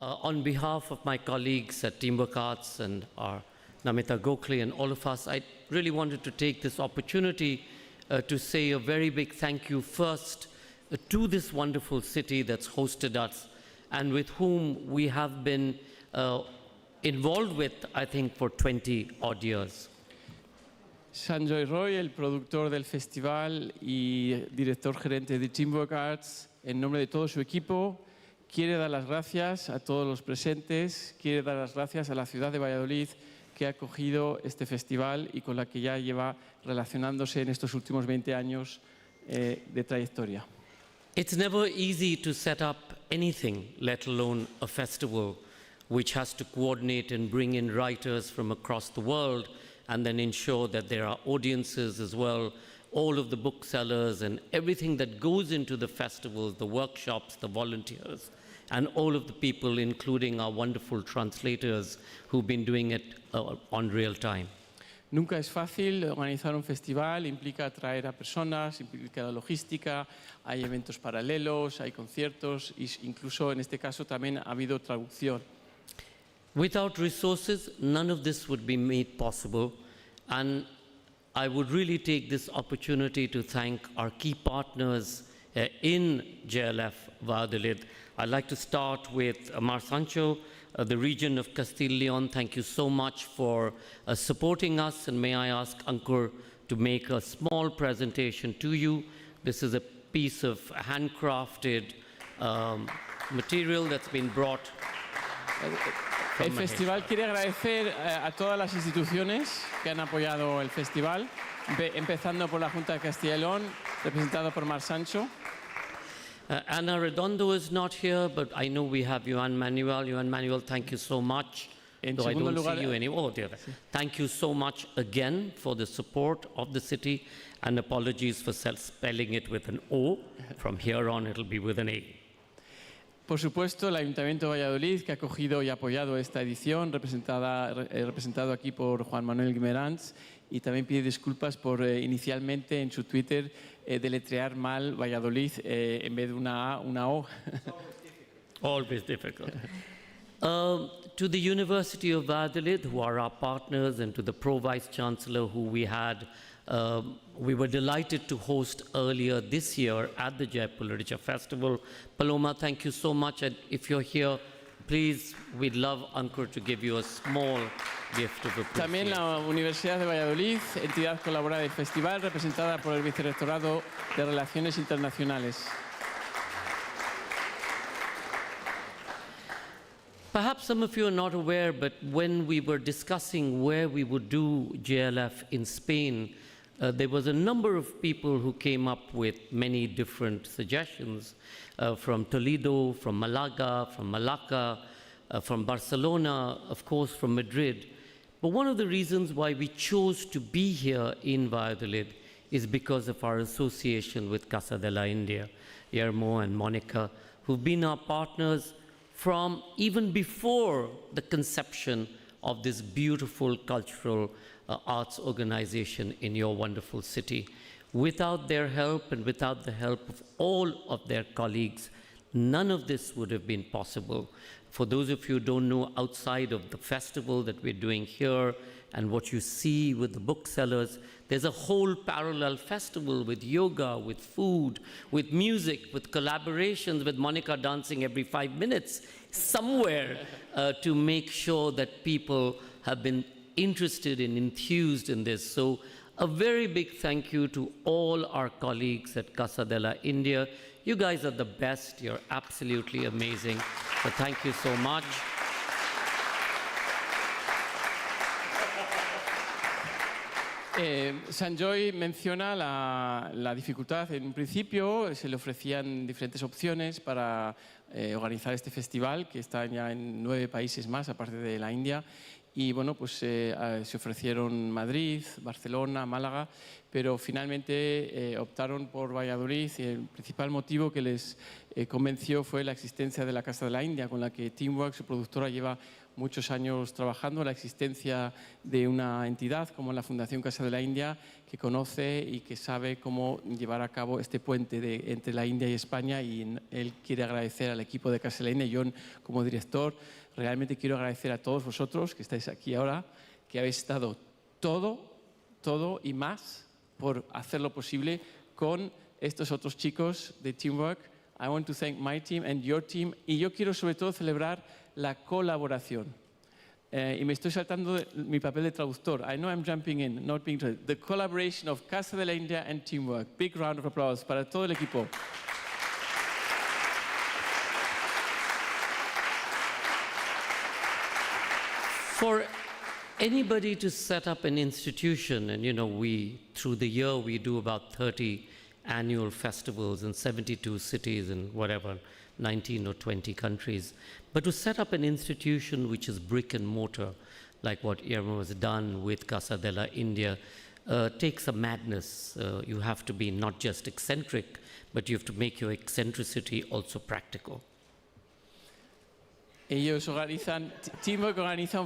On behalf of my colleagues at Teamwork Arts and our Namita Gokhale and all of us, I really wanted to take this opportunity to say a very big thank you first to this wonderful city that's hosted us and with whom we have been involved with, I think, for 20 odd years. Sanjoy Roy, el productor del festival y director gerente de Teamwork Arts, en nombre de todo su equipo, quiere dar las gracias a todos los presentes, quiere dar las gracias a la ciudad de Valladolid que ha acogido este festival y con la que ya lleva relacionándose en estos últimos 20 años de trayectoria. It's never easy to set up anything, let alone a festival, which has to coordinate and bring in writers from across the world and then ensure that there are audiences as well, all of the booksellers and everything that goes into the festivals, the workshops, the volunteers, and all of the people, including our wonderful translators who've been doing it on real time. Nunca es fácil organizar un festival, implica atraer a personas, implica la logística, hay eventos paralelos, hay conciertos e incluso en este caso también ha habido traducción. Without resources, none of this would be made possible, and I would really take this opportunity to thank our key partners in JLF Valladolid. I'd like to start with Mar Sancho, the region of Castile y León. Thank you so much for supporting us, and may I ask Ankur to make a small presentation to you. This is a piece of handcrafted material that's been brought. El festival quiere agradecer a todas las instituciones que han apoyado el festival, empezando por la Junta de Castilla y León, representado por Mar Sancho. Ana Redondo is not here, but I know we have Joan Manuel. Joan Manuel, thank you so much. Though I don't see you anymore. Thank you so much again for the support of the city, and apologies for spelling it with an O. From here on, it'll be with an A. Por supuesto, el Ayuntamiento de Valladolid, que ha acogido y apoyado esta edición, representado aquí por Juan Manuel Guimerans, y también pide disculpas por inicialmente en su Twitter deletrear mal Valladolid en vez de una A, una O. Always difficult. To the University of Valladolid, who are our partners, and to the Pro-Vice Chancellor who we were delighted to host earlier this year at the Jaipur Literature Festival. Paloma, thank you so much. And if you're here, please, we'd love Ankur to give you a small gift of appreciation. También la Universidad de Valladolid, entidad colaboradora del festival, representada por el Vicerrectorado de Relaciones Internacionales. Perhaps some of you are not aware, but when we were discussing where we would do JLF in Spain, there was a number of people who came up with many different suggestions from Toledo, from Malaga, from Malacca, from Barcelona, of course, from Madrid. But one of the reasons why we chose to be here in Valladolid is because of our association with Casa de la India, Yermo and Monica, who've been our partners from even before the conception of this beautiful cultural arts organization in your wonderful city. Without their help and without the help of all of their colleagues, none of this would have been possible. For those of you who don't know, outside of the festival that we're doing here and what you see with the booksellers, there's a whole parallel festival with yoga, with food, with music, with collaborations, with Monica dancing every 5 minutes somewhere to make sure that people have been interested and enthused in this. So a very big thank you to all our colleagues at Casa de la India. You guys are the best. You're absolutely amazing. So thank you so much. Sanjoy menciona la dificultad. En un principio se le ofrecían diferentes opciones para organizar este festival, que está ya en 9 países más, aparte de la India. Y bueno, pues se ofrecieron Madrid, Barcelona, Málaga, pero finalmente optaron por Valladolid, y el principal motivo que les convenció fue la existencia de la Casa de la India, con la que Teamwork, su productora, lleva muchos años trabajando en la existencia de una entidad como la Fundación Casa de la India, que conoce y que sabe cómo llevar a cabo este puente entre la India y España, y él quiere agradecer al equipo de Casa de la India. Yo, como director, realmente quiero agradecer a todos vosotros que estáis aquí ahora, que habéis estado todo y más por hacerlo posible con estos otros chicos de Teamwork. I want to thank my team and your team. Y yo quiero sobre todo celebrar la colaboración. Y me estoy saltando mi papel de traductor. I know I'm jumping in, not being traduced. The collaboration of Casa de la India and Teamwork. Big round of applause para todo el equipo. For anybody to set up an institution, and through the year we do about 30 annual festivals in 72 cities in whatever, 19 or 20 countries. But to set up an institution which is brick and mortar, like what Irma has done with Casa de la India, takes a madness. You have to be not just eccentric, but you have to make your eccentricity also practical. Ellos organizan, Teamwork organiza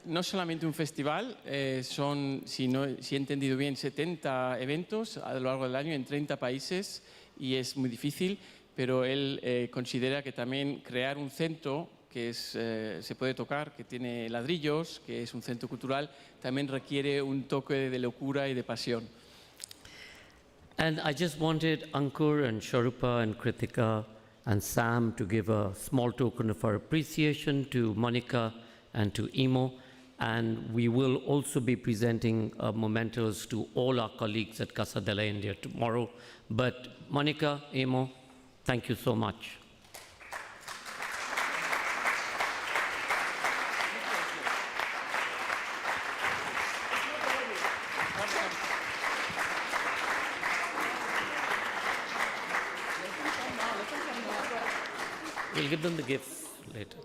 no solamente un festival, son, si he entendido bien, 70 eventos a lo largo del año en 30 países, y es muy difícil, pero él considera que también crear un centro que se puede tocar, que tiene ladrillos, que es un centro cultural, también requiere un toque de locura y de pasión. And I just wanted Ankur and Sharupa and Kritika and Sam to give a small token of our appreciation to Monica and to Emo. And we will also be presenting mementos to all our colleagues at Casa de la India tomorrow. But Monica, Emo, thank you so much. We'll give them the gifts later.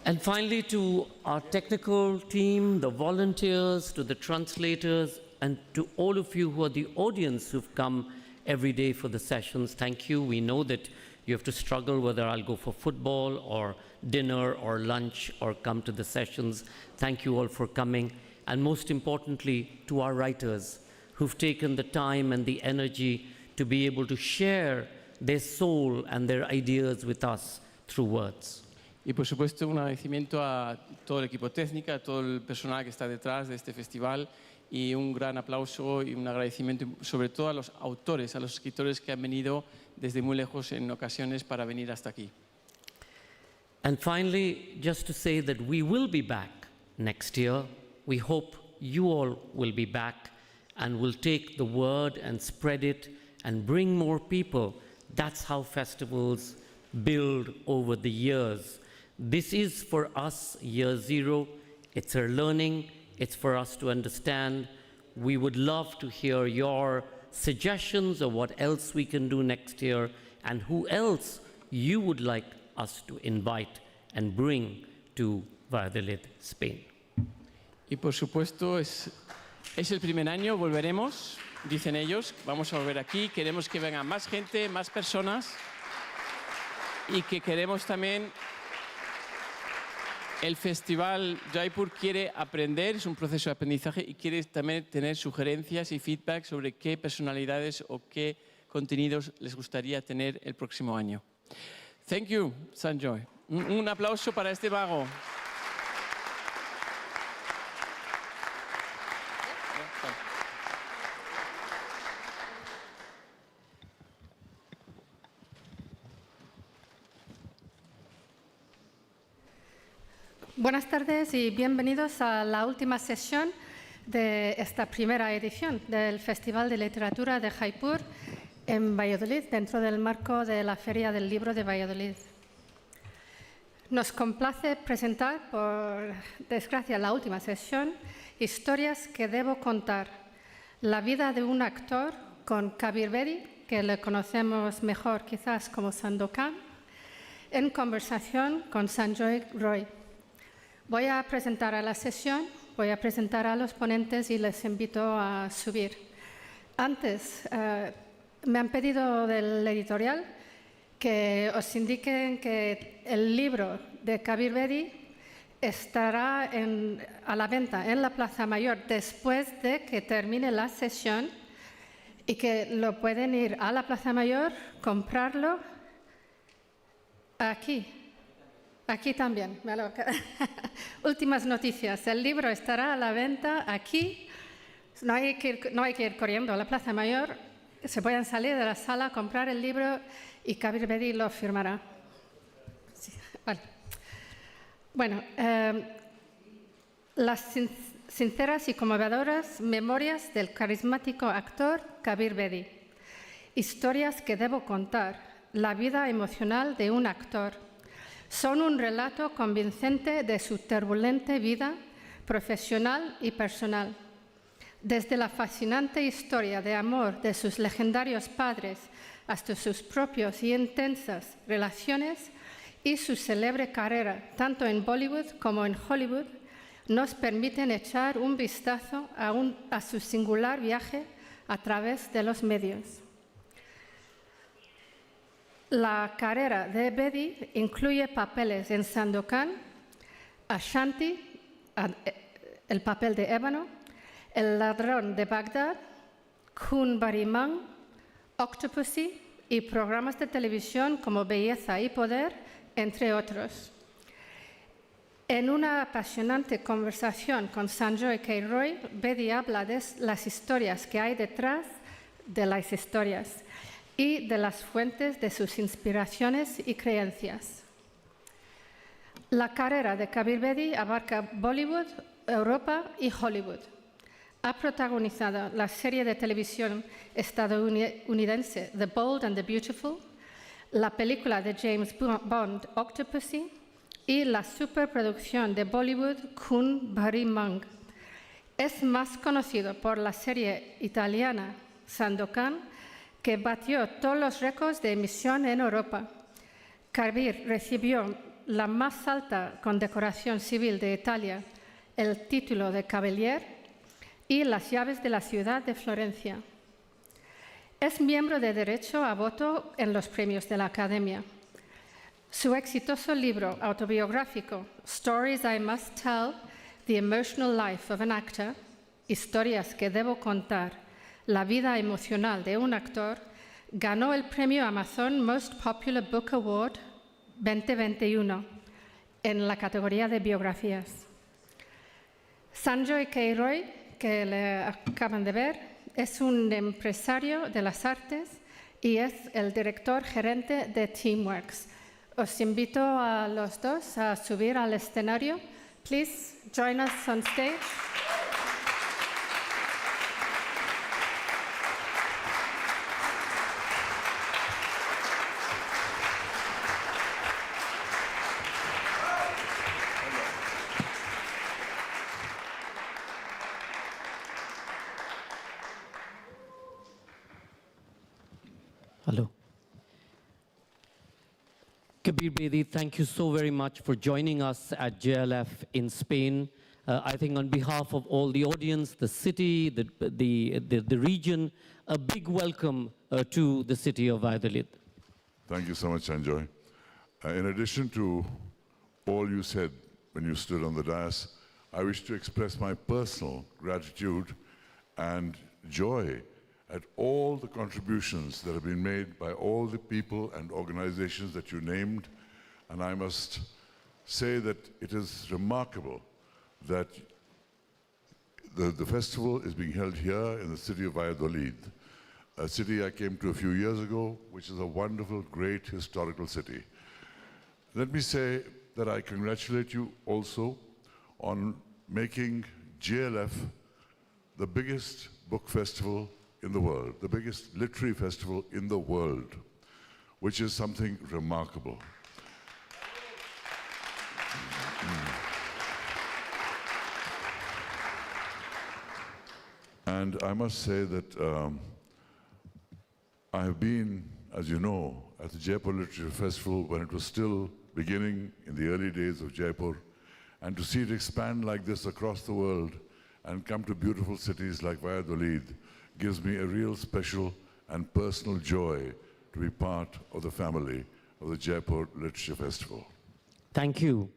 And finally, to our technical team, the volunteers, to the translators, and to all of you who are the audience who've come every day for the sessions, thank you. We know that you have to struggle whether I'll go for football or dinner or lunch or come to the sessions. Thank you all for coming. And most importantly, to our writers who've taken the time and the energy to be able to share their soul and their ideas with us through words. Y por supuesto un agradecimiento a todo el equipo técnico, a todo el personal que está detrás de este festival, y un gran aplauso y un agradecimiento sobre todo a los autores, a los escritores que han venido desde muy lejos en ocasiones para venir hasta aquí. And finally, just to say that we will be back next year. We hope you all will be back and will take the word and spread it and bring more people. That's how festivals build over the years. This is for us year zero. It's our learning. It's for us to understand. We would love to hear your suggestions of what else we can do next year and who else you would like us to invite and bring to Valladolid, Spain. Y por supuesto es el primer año, volveremos, dicen ellos, vamos a volver aquí, queremos que vengan más gente, más personas, y que queremos también. El Festival Jaipur quiere aprender, es un proceso de aprendizaje, y quiere también tener sugerencias y feedback sobre qué personalidades o qué contenidos les gustaría tener el próximo año. Thank you, Sanjoy. Un aplauso para este mago. Buenas tardes y bienvenidos a la última sesión de esta primera edición del Festival de Literatura de Jaipur en Valladolid, dentro del marco de la Feria del Libro de Valladolid. Nos complace presentar, por desgracia, la última sesión, Historias que debo contar, la vida de un actor, con Kabir Bedi, que le conocemos mejor quizás como Sandokán, en conversación con Sanjoy K. Voy a presentar a la sesión, voy a presentar a los ponentes y les invito a subir. Antes, me han pedido del editorial que os indiquen que el libro de Kabir Bedi estará a la venta en la Plaza Mayor después de que termine la sesión y que lo pueden ir a la Plaza Mayor, comprarlo aquí también. Últimas noticias, el libro estará a la venta aquí, no hay que ir corriendo a la Plaza Mayor, se pueden salir de la sala, comprar el libro y Kabir Bedi lo firmará. Sí, vale. Bueno, las sinceras y conmovedoras memorias del carismático actor Kabir Bedi. Historias que debo contar, la vida emocional de un actor. Son un relato convincente de su turbulenta vida profesional y personal. Desde la fascinante historia de amor de sus legendarios padres hasta sus propias y intensas relaciones y su célebre carrera, tanto en Bollywood como en Hollywood, nos permiten echar un vistazo a su singular viaje a través de los medios. La carrera de Bedi incluye papeles en Sandokán, Ashanti, el papel de Ébano, El ladrón de Bagdad, Khun Barimang, Octopussy y programas de televisión como Belleza y Poder, entre otros. En una apasionante conversación con Sanjoy K. Bedi habla de las historias que hay detrás de las historias y de las fuentes de sus inspiraciones y creencias. La carrera de Kabir Bedi abarca Bollywood, Europa y Hollywood. Ha protagonizado la serie de televisión estadounidense The Bold and the Beautiful, la película de James Bond Octopussy y la superproducción de Bollywood Khun Barimang. Es más conocido por la serie italiana Sandokán, que batió todos los récords de emisión en Europa. Kabir recibió la más alta condecoración civil de Italia, el título de Cavalier, y las llaves de la ciudad de Florencia. Es miembro de derecho a voto en los premios de la Academia. Su exitoso libro autobiográfico, Stories I Must Tell, The Emotional Life of an Actor, Historias que debo contar, la vida emocional de un actor, ganó el premio Amazon Most Popular Book Award 2021 en la categoría de biografías. Sanjoy K. que le acaban de ver, es un empresario de las artes y es el director gerente de Teamworks. Os invito a los dos a subir al escenario. Please join us on stage. Hello. Kabir Bedi, thank you so very much for joining us at JLF in Spain. I think on behalf of all the audience, the city, the region, a big welcome to the city of Valladolid. Thank you so much, Sanjoy. In addition to all you said when you stood on the dais, I wish to express my personal gratitude and joy at all the contributions that have been made by all the people and organizations that you named. And I must say that it is remarkable that the festival is being held here in the city of Valladolid, a city I came to a few years ago, which is a wonderful, great historical city. Let me say that I congratulate you also on making JLF the biggest book festival in the world, the biggest literary festival in the world, which is something remarkable. And I must say that I have been, as you know, at the Jaipur Literature Festival when it was still beginning in the early days of Jaipur, and to see it expand like this across the world and come to beautiful cities like Valladolid gives me a real special and personal joy to be part of the family of the Jaipur Literature Festival. Thank you.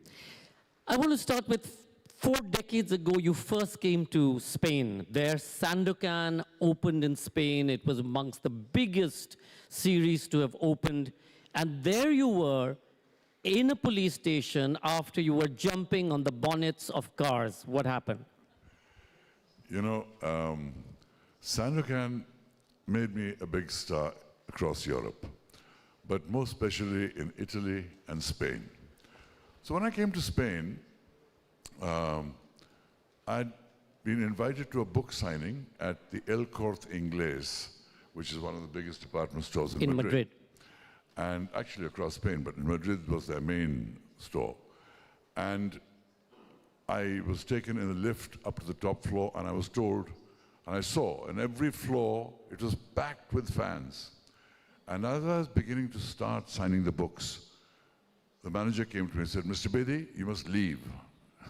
I want to start with 4 decades ago, you first came to Spain. There, Sandokán opened in Spain. It was amongst the biggest series to have opened. And there you were in a police station after you were jumping on the bonnets of cars. What happened? You know, Sandokán made me a big star across Europe, but most especially in Italy and Spain. So when I came to Spain, I'd been invited to a book signing at the El Corte Inglés, which is one of the biggest department stores in Madrid. And actually across Spain, but in Madrid was their main store. And I was taken in a lift up to the top floor, and I was told, and I saw, in every floor, it was packed with fans. And as I was beginning to start signing the books, the manager came to me and said, Mr. Bedi, you must leave.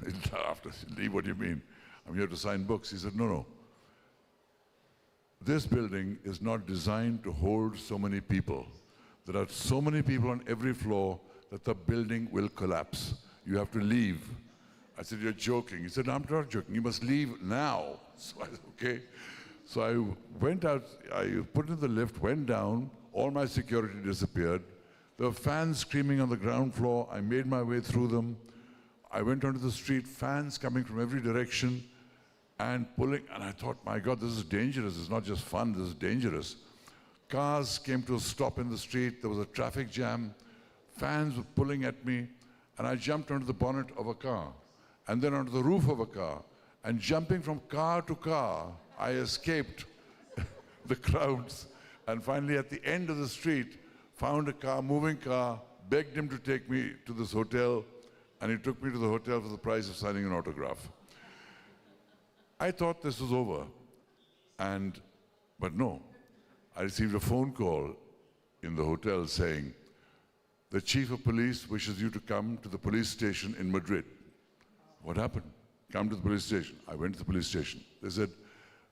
He laughed. I said, leave, what do you mean? I'm here to sign books. He said, no. This building is not designed to hold so many people. There are so many people on every floor that the building will collapse. You have to leave. I said, you're joking. He said, no, I'm not joking. You must leave now. So I said, okay. So I went out, I put in the lift, went down, all my security disappeared. There were fans screaming on the ground floor. I made my way through them. I went onto the street, fans coming from every direction and pulling, and I thought, my God, this is dangerous. It's not just fun, this is dangerous. Cars came to a stop in the street. There was a traffic jam. Fans were pulling at me, and I jumped onto the bonnet of a car, and then onto the roof of a car. And jumping from car to car, I escaped the crowds, and finally at the end of the street, found a car, moving car, begged him to take me to this hotel, and he took me to the hotel for the price of signing an autograph. I thought this was over, but no. I received a phone call in the hotel saying, the chief of police wishes you to come to the police station in Madrid. What happened? Come to the police station. I went to the police station. They said,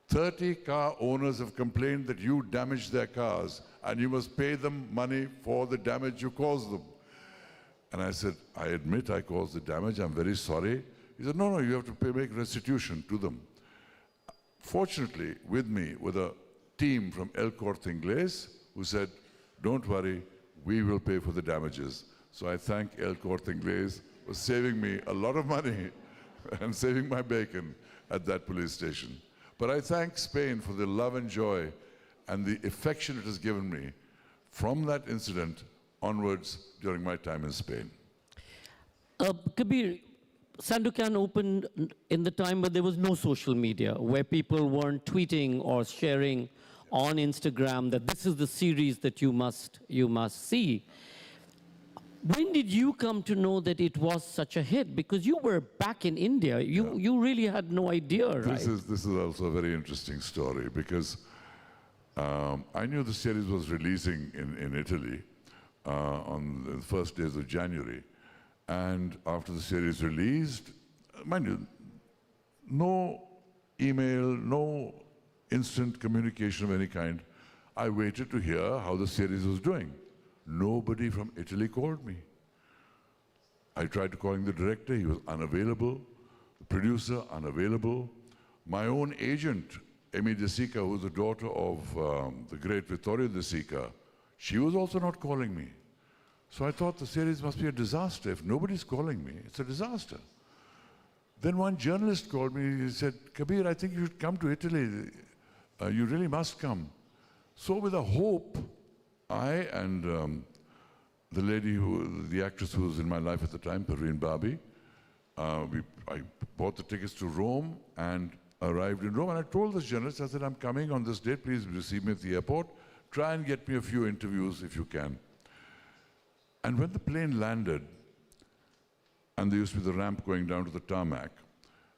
30 car owners have complained that you damaged their cars and you must pay them money for the damage you caused them. And I said, I admit I caused the damage, I'm very sorry. He said, no, you have to make restitution to them. Fortunately, with me, with a team from El Corte Inglés who said, don't worry, we will pay for the damages. So I thank El Corte Inglés for saving me a lot of money and saving my bacon at that police station. But I thank Spain for the love and joy and the affection it has given me from that incident onwards during my time in Spain. Kabir, Sandokán opened in the time where there was no social media, where people weren't tweeting or sharing on Instagram that this is the series that you must see. When did you come to know that it was such a hit? Because you were back in India. You really had no idea, right? This is also a very interesting story because I knew the series was releasing in Italy on the first days of January. And after the series released, mind you, no email, no instant communication of any kind. I waited to hear how the series was doing. Nobody from Italy called me. I tried to call the director, he was unavailable. The producer, unavailable. My own agent, Amy De Sica, who was the daughter of the great Vittorio De Sica, she was also not calling me. So I thought the series must be a disaster. If nobody's calling me, it's a disaster. Then one journalist called me, he said, Kabir, I think you should come to Italy. You really must come. So with a hope, I and the lady, the actress who was in my life at the time, Parveen Babi, I bought the tickets to Rome and arrived in Rome. And I told this journalist, I said, I'm coming on this date, please receive me at the airport. Try and get me a few interviews if you can. And when the plane landed, and there used to be the ramp going down to the tarmac,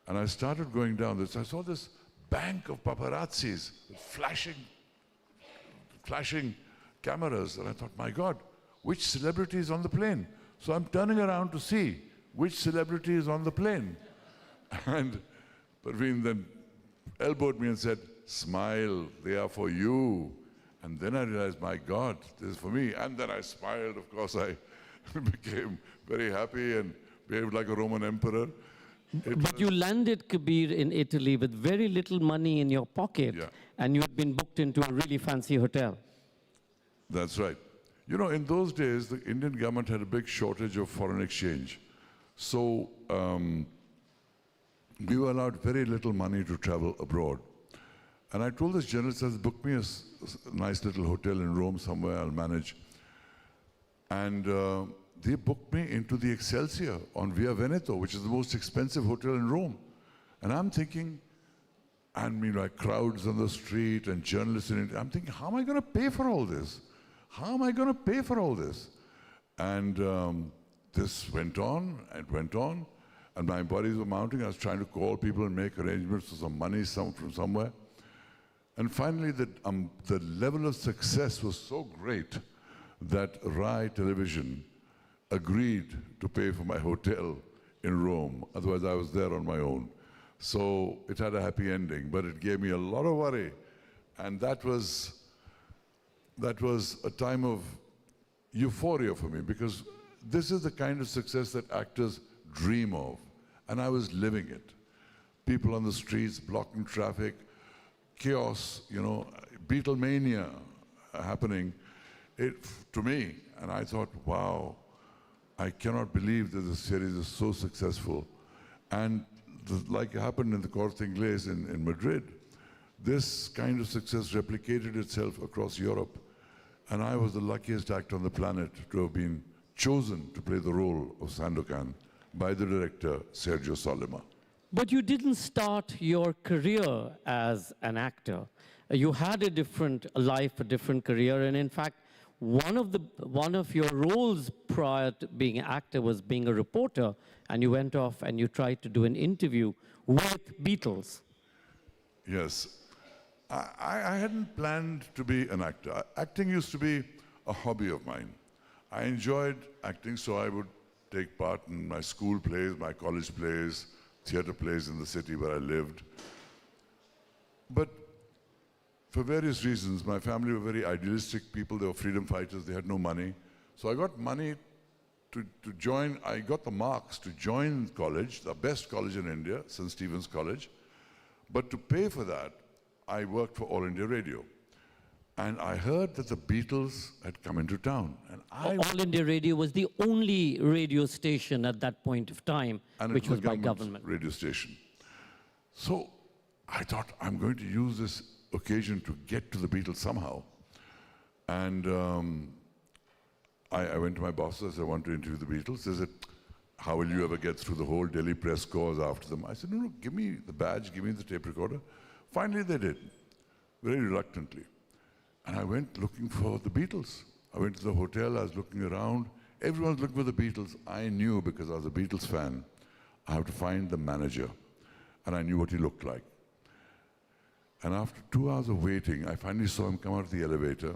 and I started going down this, I saw this bank of paparazzis flashing cameras, and I thought, my God, which celebrity is on the plane? So I'm turning around to see which celebrity is on the plane. And Parveen then elbowed me and said, smile, they are for you. And then I realized, my God, this is for me. And then I smiled. Of course, I became very happy and behaved like a Roman emperor. But you landed, Kabir, in Italy with very little money in your pocket, Yeah. and you had been booked into a really fancy hotel. That's right. You know, in those days, the Indian government had a big shortage of foreign exchange. So we were allowed very little money to travel abroad. And I told this journalist, I said, book me a nice little hotel in Rome somewhere, I'll manage. And they booked me into the Excelsior on Via Veneto, which is the most expensive hotel in Rome. And I'm thinking, and meanwhile, crowds on the street and journalists in it, I'm thinking, how am I going to pay for all this? How am I going to pay for all this? And this went on, and my bodies were mounting. I was trying to call people and make arrangements for some money from somewhere. And finally, the level of success was so great that Rai Television agreed to pay for my hotel in Rome. Otherwise, I was there on my own. So it had a happy ending, but it gave me a lot of worry. And that was a time of euphoria for me, because this is the kind of success that actors dream of. And I was living it. People on the streets blocking traffic, chaos, you know, Beatlemania happening to me. And I thought, wow, I cannot believe that this series is so successful. And like it happened in the Corte Inglés in Madrid, this kind of success replicated itself across Europe. And I was the luckiest actor on the planet to have been chosen to play the role of Sandokán by the director, Sergio Sollima. But you didn't start your career as an actor. You had a different life, a different career, and in fact, one of your roles prior to being an actor was being a reporter, and you went off and you tried to do an interview with Beatles. Yes. I hadn't planned to be an actor. Acting used to be a hobby of mine. I enjoyed acting, so I would take part in my school plays, my college plays, theater plays in the city where I lived. But for various reasons, my family were very idealistic people. They were freedom fighters. They had no money. So I got money to join. I got the marks to join college, the best college in India, St. Stephen's College. But to pay for that, I worked for All India Radio. And I heard that the Beatles had come into town. And All India Radio was the only radio station at that point of time, which was by government. Radio station. So I thought, I'm going to use this occasion to get to the Beatles somehow. And I went to my bosses, I said, I want to interview the Beatles. They said, how will you ever get through the whole Delhi press corps after them? I said, no, give me the badge, give me the tape recorder. Finally, they did, very reluctantly. And I went looking for the Beatles. I went to the hotel, I was looking around. Everyone was looking for the Beatles. I knew, because I was a Beatles fan, I have to find the manager. And I knew what he looked like. And after 2 hours of waiting, I finally saw him come out of the elevator,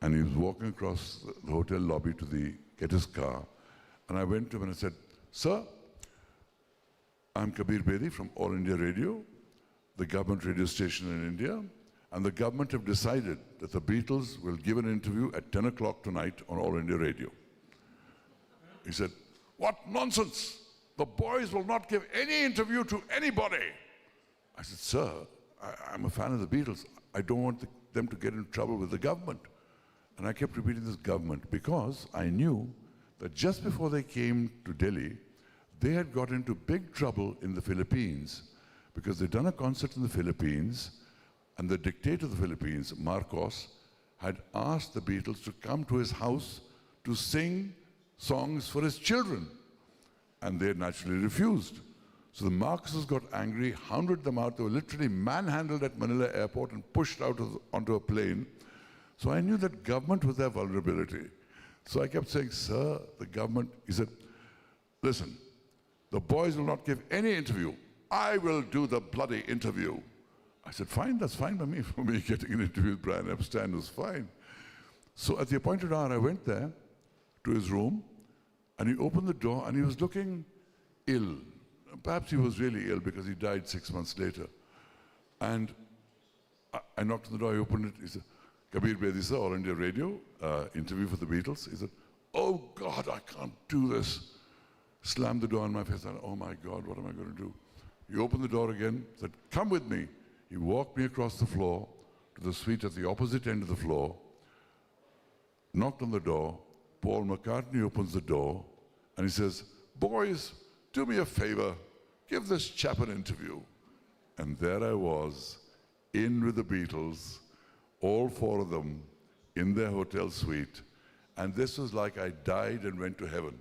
and he was walking across the hotel lobby to get his car. And I went to him and I said, sir, I'm Kabir Bedi from All India Radio, the government radio station in India, and the government have decided that the Beatles will give an interview at 10 o'clock tonight on All India Radio. He said, what nonsense! The boys will not give any interview to anybody. I said, sir, I'm a fan of the Beatles. I don't want them to get in trouble with the government. And I kept repeating this government because I knew that just before they came to Delhi, they had got into big trouble in the Philippines because they'd done a concert in the Philippines, and the dictator of the Philippines, Marcos, had asked the Beatles to come to his house to sing songs for his children. And they naturally refused. So the Marcoses got angry, hounded them out. They were literally manhandled at Manila airport and pushed out onto a plane. So I knew that government was their vulnerability. So I kept saying, sir, the government, he said, listen, the boys will not give any interview. I will do the bloody interview. I said, fine, that's fine by me. For me, getting an interview with Brian Epstein was fine. So at the appointed hour, I went there to his room, and he opened the door, and he was looking ill. Perhaps he was really ill because he died 6 months later. And I knocked on the door, he opened it, he said, Kabir Bedi, sir, All India Radio, interview for the Beatles. He said, oh God, I can't do this. Slammed the door in my face. I said, oh my God, what am I going to do? He opened the door again, said, come with me. He walked me across the floor to the suite at the opposite end of the floor, knocked on the door. Paul McCartney opens the door, and he says, boys, do me a favor, give this chap an interview. And there I was, in with the Beatles, all four of them, in their hotel suite. And this was like I died and went to heaven,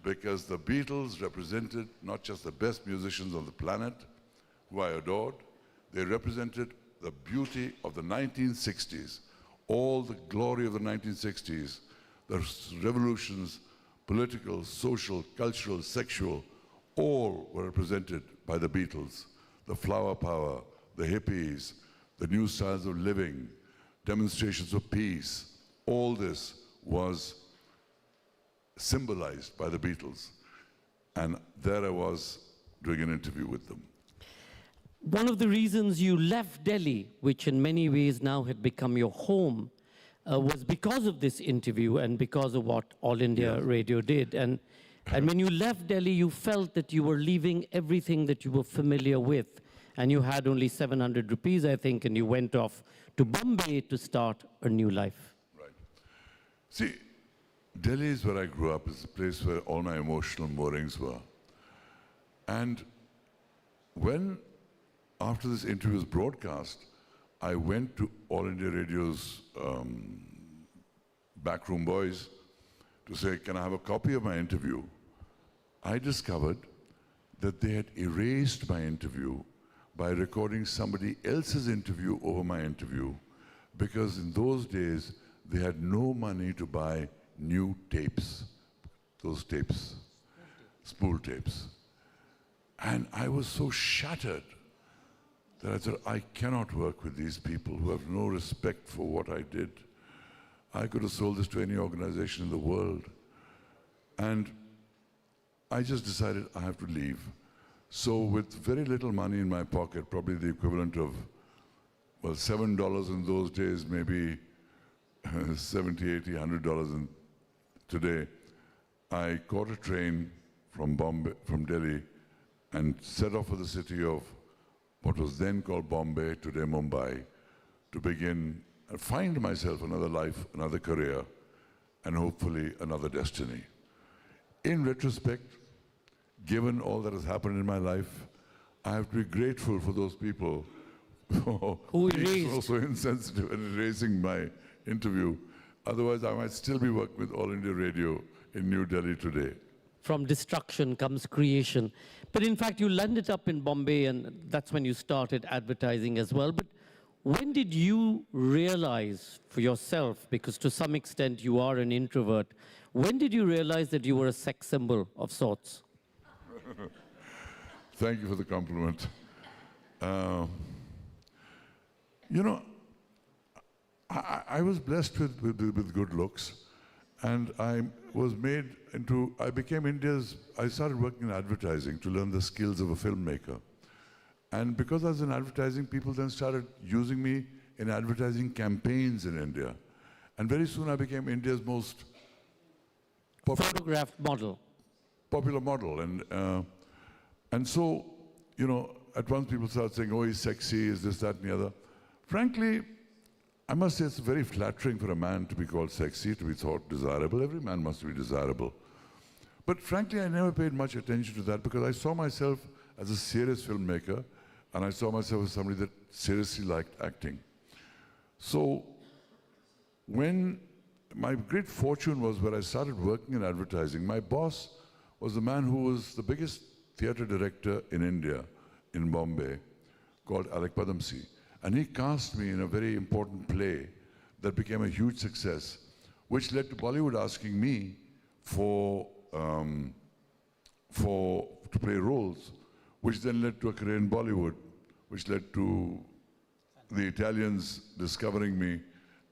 because the Beatles represented not just the best musicians on the planet, who I adored, they represented the beauty of the 1960s, all the glory of the 1960s, the revolutions, political, social, cultural, sexual, all were represented by the Beatles. The flower power, the hippies, the new styles of living, demonstrations of peace, all this was symbolized by the Beatles. And there I was doing an interview with them. One of the reasons you left Delhi, which in many ways now had become your home, was because of this interview and because of what All India Radio did. And when you left Delhi, you felt that you were leaving everything that you were familiar with. And you had only 700 rupees, I think, and you went off to Bombay to start a new life. Right. See, Delhi is where I grew up. It's the place where all my emotional moorings were. And when, after this interview was broadcast, I went to All India Radio's backroom boys to say, can I have a copy of my interview? I discovered that they had erased my interview by recording somebody else's interview over my interview, because in those days, they had no money to buy new tapes, those tapes, spool tapes. And I was so shattered that I thought, I cannot work with these people who have no respect for what I did. I could have sold this to any organization in the world. And I just decided I have to leave. So with very little money in my pocket, probably the equivalent of, well, $7 in those days, maybe $70, $80, $100 today, I caught a train from Delhi, and set off for the city of what was then called Bombay, today Mumbai, to begin and find myself another life, another career, and hopefully another destiny. In retrospect, given all that has happened in my life, I have to be grateful for those people who being so insensitive and erasing my interview. Otherwise, I might still be working with All India Radio in New Delhi today. From destruction comes creation. But in fact, you landed up in Bombay, and that's when you started advertising as well. But when did you realize for yourself, because to some extent you are an introvert, when did you realize that you were a sex symbol of sorts? Thank you for the compliment. You know, I was blessed with good looks, and I started working in advertising to learn the skills of a filmmaker. And because I was in advertising, people then started using me in advertising campaigns in India. And very soon I became India's most photographed model. Popular model. And so, you know, at once people started saying, oh, he's sexy, is this, that, and the other. Frankly, I must say it's very flattering for a man to be called sexy, to be thought desirable. Every man must be desirable. But frankly, I never paid much attention to that, because I saw myself as a serious filmmaker, and I saw myself as somebody that seriously liked acting. So when my great fortune was when I started working in advertising, my boss was the man who was the biggest theatre director in India, in Bombay, called Alec Padamsee. And he cast me in a very important play that became a huge success, which led to Bollywood asking me to play roles, which then led to a career in Bollywood, which led to the Italians discovering me,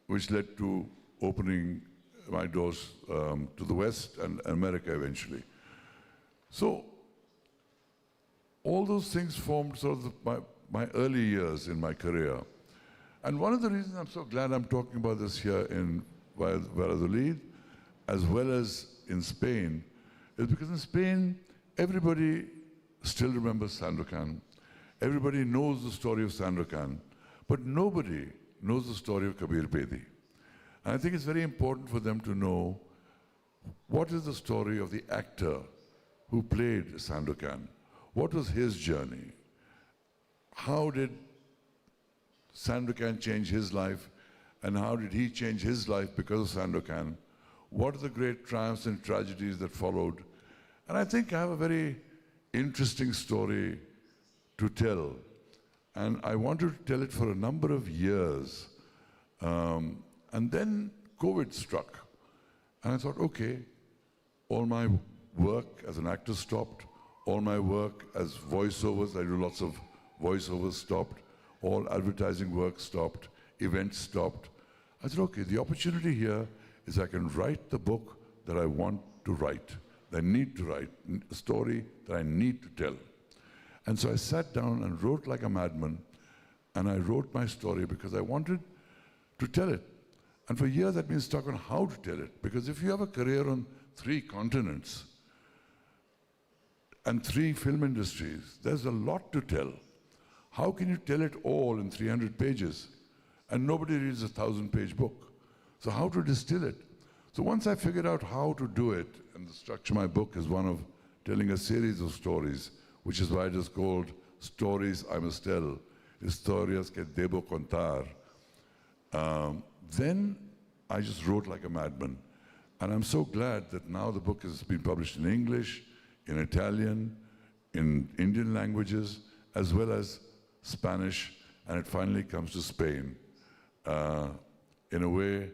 which led to opening my doors to the West and America eventually. So all those things formed sort of my early years in my career. And one of the reasons I'm so glad I'm talking about this here in Valladolid, as well as in Spain, is because in Spain, everybody still remembers Sandokán. Everybody knows the story of Sandokán, but nobody knows the story of Kabir Bedi. And I think it's very important for them to know what is the story of the actor who played Sandokán. What was his journey? How did Sandokán change his life, and how did he change his life because of Sandokán? What are the great triumphs and tragedies that followed? And I think I have a very interesting story to tell. And I wanted to tell it for a number of years. And then COVID struck. And I thought, okay, all my work as an actor stopped. All my work as voiceovers, I do lots of voiceovers, stopped. All advertising work stopped. Events stopped. I said, okay, the opportunity here is I can write the book that I want to write, that I need to write, a story that I need to tell. And so I sat down and wrote like a madman, and I wrote my story because I wanted to tell it. And for years I've been stuck on how to tell it, because if you have a career on 3 continents and 3 film industries, there's a lot to tell. How can you tell it all in 300 pages? And nobody reads a 1,000-page book. So how to distill it? So once I figured out how to do it, and the structure of my book is one of telling a series of stories, which is why it is called Stories I Must Tell, Historias que debo contar. Then I just wrote like a madman. And I'm so glad that now the book has been published in English, in Italian, in Indian languages, as well as Spanish, and it finally comes to Spain in a way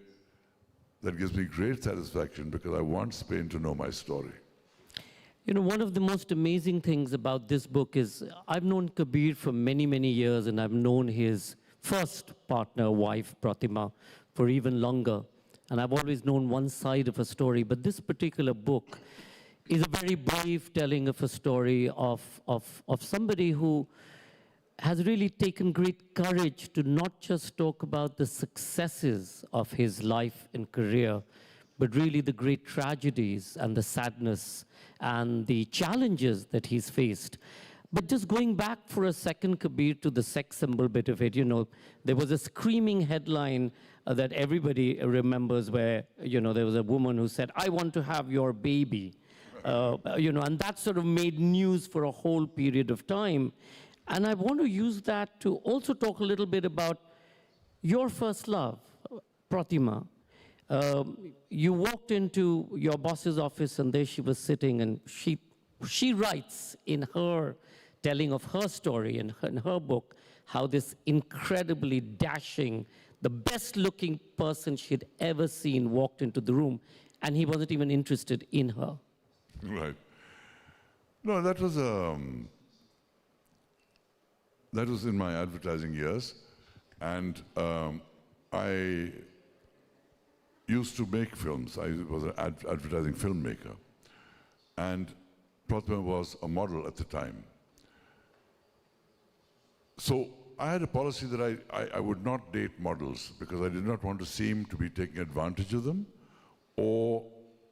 that gives me great satisfaction because I want Spain to know my story. You know, one of the most amazing things about this book is I've known Kabir for many, many years, and I've known his first partner, wife, Pratima, for even longer. And I've always known one side of a story, but this particular book is a very brave telling of a story of somebody who has really taken great courage to not just talk about the successes of his life and career, but really the great tragedies and the sadness and the challenges that he's faced. But just going back for a second, Kabir, to the sex symbol bit of it, you know, there was a screaming headline that everybody remembers where, you know, there was a woman who said, "I want to have your baby." You know, and that sort of made news for a whole period of time. And I want to use that to also talk a little bit about your first love, Pratima. You walked into your boss's office, and there she was sitting, and she writes in her telling of her story in her book how this incredibly dashing, the best-looking person she'd ever seen walked into the room, and he wasn't even interested in her. Right. No, that was in my advertising years, and I used to make films. I was an advertising filmmaker, and Pratima was a model at the time. So I had a policy that I would not date models because I did not want to seem to be taking advantage of them or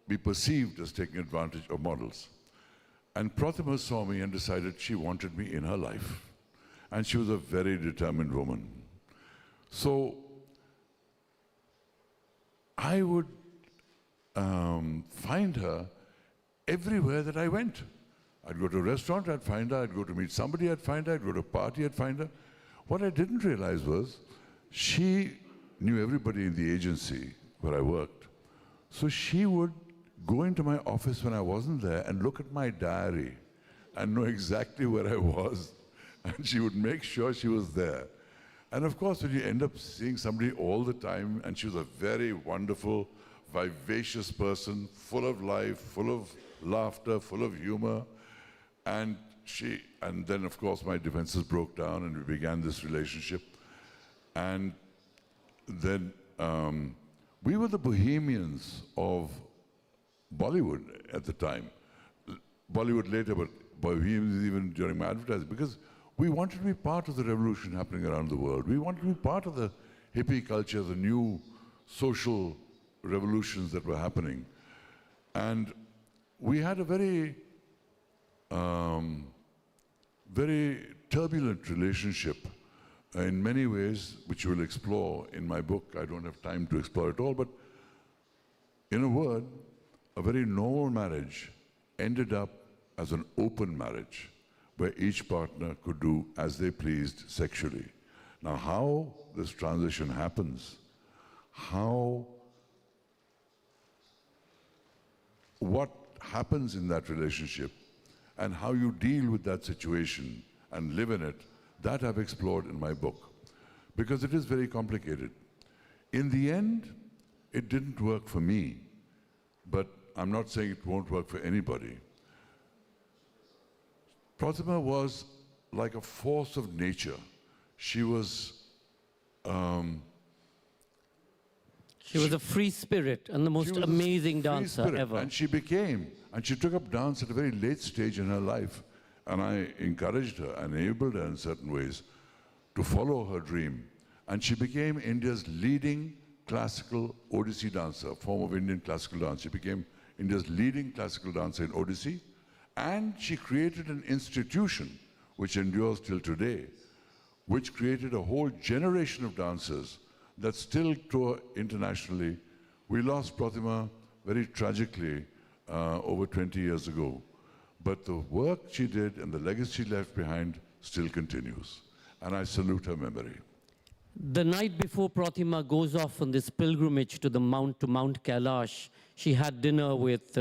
be perceived as taking advantage of models. And Pratima saw me and decided she wanted me in her life. And she was a very determined woman. So I would find her everywhere that I went. I'd go to a restaurant, I'd find her. I'd go to meet somebody, I'd find her. I'd go to a party, I'd find her. What I didn't realize was she knew everybody in the agency where I worked. So she would go into my office when I wasn't there and look at my diary and know exactly where I was. And she would make sure she was there. And of course, when you end up seeing somebody all the time, and she was a very wonderful, vivacious person, full of life, full of laughter, full of humor. And then of course my defenses broke down and we began this relationship. And then we were the bohemians of Bollywood at the time. Bollywood later, but bohemians even during my advertising, because we wanted to be part of the revolution happening around the world. We wanted to be part of the hippie culture, the new social revolutions that were happening. And we had a very, very turbulent relationship in many ways, which we'll explore in my book. I don't have time to explore it all, but in a word, a very normal marriage ended up as an open marriage, where each partner could do as they pleased sexually. Now, how this transition happens, what happens in that relationship, and how you deal with that situation and live in it, that I've explored in my book, because it is very complicated. In the end, it didn't work for me, but I'm not saying it won't work for anybody. Pratima was like a force of nature. She was a free spirit and the most amazing dancer ever. And she took up dance at a very late stage in her life. And I encouraged her, enabled her in certain ways to follow her dream. And she became India's leading classical Odissi dancer, a form of Indian classical dance. She became India's leading classical dancer in Odissi. And she created an institution which endures till today, which created a whole generation of dancers that still tour internationally. We lost Pratima very tragically over 20 years ago. But the work she did and the legacy she left behind still continues. And I salute her memory. The night before Pratima goes off on this pilgrimage to Mount Kailash, she had dinner with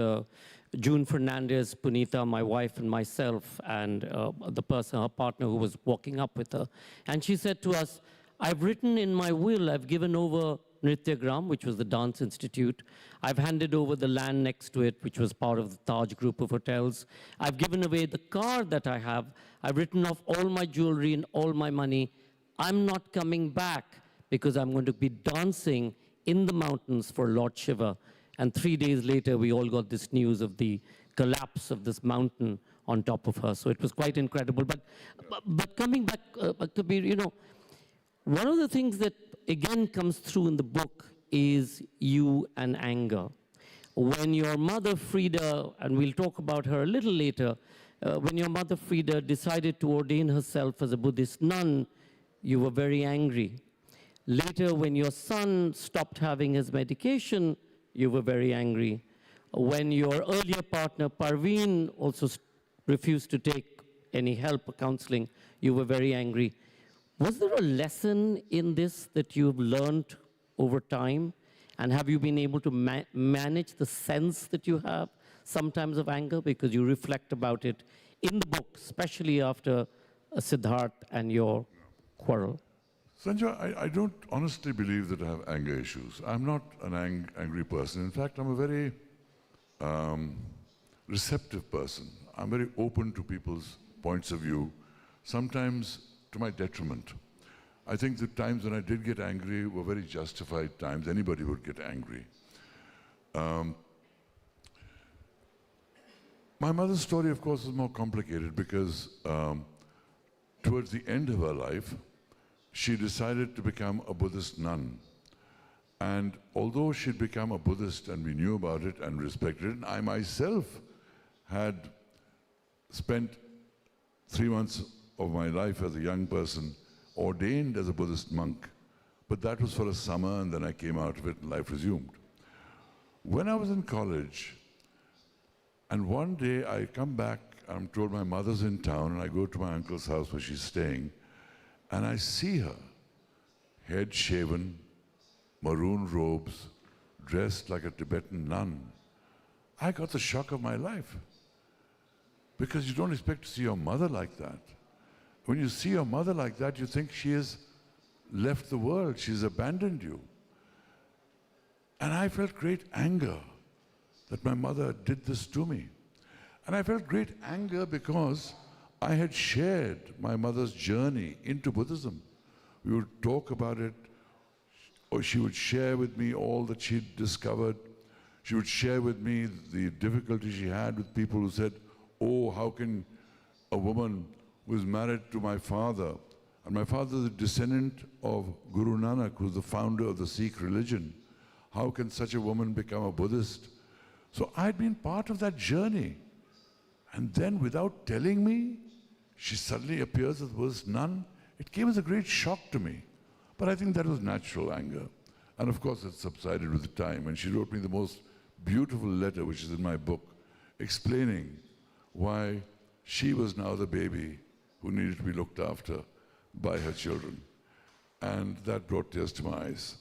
June Fernandez, Punita, my wife, and myself, and the person, her partner, who was walking up with her. And she said to us, I've written in my will, I've given over Nrityagram, which was the Dance Institute. I've handed over the land next to it, which was part of the Taj group of hotels. I've given away the car that I have. I've written off all my jewelry and all my money. I'm not coming back because I'm going to be dancing in the mountains for Lord Shiva. And 3 days later, we all got this news of the collapse of this mountain on top of her. So it was quite incredible. But coming back, Kabir, you know, one of the things that again comes through in the book is you and anger. When your mother Frida, and we'll talk about her a little later, when your mother Frida decided to ordain herself as a Buddhist nun, you were very angry. Later, when your son stopped having his medication, you were very angry. When your earlier partner Parveen also refused to take any help or counseling, you were very angry. Was there a lesson in this that you've learned over time? And have you been able to manage the sense that you have sometimes of anger? Because you reflect about it in the book, especially after Siddharth and your quarrel. Sanjoy, I don't honestly believe that I have anger issues. I'm not an angry person. In fact, I'm a very receptive person. I'm very open to people's points of view, sometimes to my detriment. I think the times when I did get angry were very justified times. Anybody would get angry. My mother's story, of course, is more complicated because towards the end of her life, she decided to become a Buddhist nun. And although she'd become a Buddhist and we knew about it and respected it, I myself had spent 3 months of my life as a young person ordained as a Buddhist monk. But that was for a summer, and then I came out of it and life resumed. When I was in college, and one day I come back, I'm told my mother's in town, and I go to my uncle's house where she's staying, and I see her, head shaven, maroon robes, dressed like a Tibetan nun. I got the shock of my life, because you don't expect to see your mother like that. When you see your mother like that, you think she has left the world, she's abandoned you. And I felt great anger that my mother did this to me. And I felt great anger because I had shared my mother's journey into Buddhism. We would talk about it, or she would share with me all that she'd discovered. She would share with me the difficulty she had with people who said, oh, how can a woman who is married to my father And my father is a descendant of Guru Nanak, who's the founder of the Sikh religion. How can such a woman become a Buddhist? So I'd been part of that journey. And then without telling me, she suddenly appears as a Buddhist nun. It came as a great shock to me. But I think that was natural anger. And of course it subsided with time. And she wrote me the most beautiful letter, which is in my book, explaining why she was now the baby who needed to be looked after by her children. And that brought tears to my eyes.